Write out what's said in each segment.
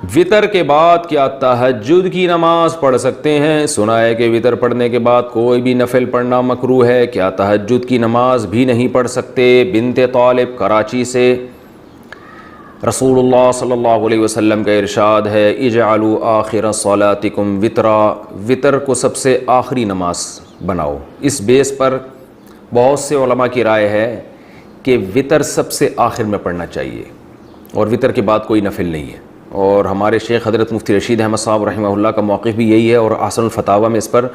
وطر کے بعد کیا تہجد کی نماز پڑھ سکتے ہیں؟ سنا ہے کہ وطر پڑھنے کے بعد کوئی بھی نفل پڑھنا مکروہ ہے، کیا تہجد کی نماز بھی نہیں پڑھ سکتے؟ بنت طالب کراچی سے۔ رسول اللہ صلی اللہ علیہ وسلم کا ارشاد ہے اجعلوا آخر صلاتکم وطرا، وطر کو سب سے آخری نماز بناؤ۔ اس بیس پر بہت سے علماء کی رائے ہے کہ وطر سب سے آخر میں پڑھنا چاہیے اور وطر کے بعد کوئی نفل نہیں ہے، اور ہمارے شیخ حضرت مفتی رشید احمد صاحب رحمہ اللہ کا موقف بھی یہی ہے، اور احسن الفتاویٰ میں اس پر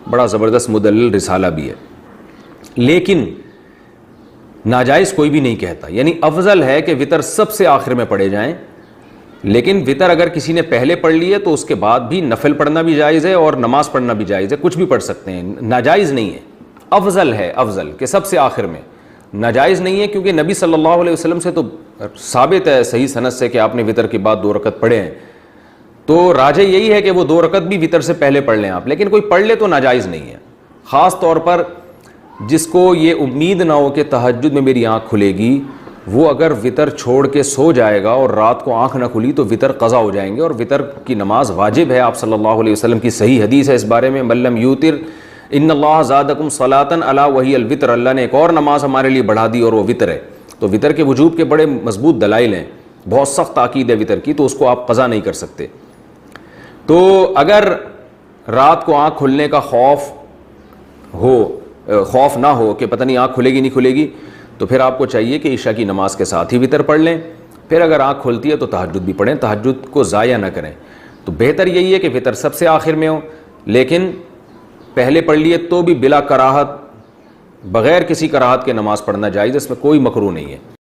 بڑا زبردست مدلل رسالہ بھی ہے۔ لیکن ناجائز کوئی بھی نہیں کہتا، یعنی افضل ہے کہ وطر سب سے آخر میں پڑھے جائیں، لیکن وطر اگر کسی نے پہلے پڑھ لی ہے تو اس کے بعد بھی نفل پڑھنا بھی جائز ہے اور نماز پڑھنا بھی جائز ہے، کچھ بھی پڑھ سکتے ہیں، ناجائز نہیں ہے۔ افضل ہے، افضل کہ سب سے آخر میں، ناجائز نہیں ہے، کیونکہ نبی صلی اللہ علیہ وسلم سے تو ثابت ہے صحیح سند سے کہ آپ نے وطر کے بعد 2 رکعت پڑھے ہیں، تو راجح یہی ہے کہ وہ 2 رکعت بھی وطر سے پہلے پڑھ لیں آپ، لیکن کوئی پڑھ لے تو ناجائز نہیں ہے۔ خاص طور پر جس کو یہ امید نہ ہو کہ تہجد میں میری آنکھ کھلے گی، وہ اگر وطر چھوڑ کے سو جائے گا اور رات کو آنکھ نہ کھلی تو وطر قضا ہو جائیں گے، اور وطر کی نماز واجب ہے۔ آپ صلی اللہ علیہ وسلم کی صحیح حدیث ہے اس بارے میں، من لم یوتر ان اللہ زادکم صلاۃ الا وہی الوطر، اللہ نے ایک اور نماز ہمارے لیے بڑھا دی اور وہ وطر ہے۔ تو وطر کے وجوب کے بڑے مضبوط دلائل ہیں، بہت سخت تاکید ہے وطر کی، تو اس کو آپ قضا نہیں کر سکتے۔ تو اگر رات کو آنکھ کھلنے کا خوف نہ ہو کہ پتہ نہیں آنکھ کھلے گی نہیں کھلے گی، تو پھر آپ کو چاہیے کہ عشاء کی نماز کے ساتھ ہی وطر پڑھ لیں، پھر اگر آنکھ کھلتی ہے تو تہجد بھی پڑھیں، تہجد کو ضائع نہ کریں۔ تو بہتر یہی ہے کہ وطر سب سے آخر میں ہو، لیکن پہلے پڑھ لیے تو بھی بلا کراہت، بغیر کسی کراہت کے نماز پڑھنا جائز، اس میں کوئی مکروہ نہیں ہے۔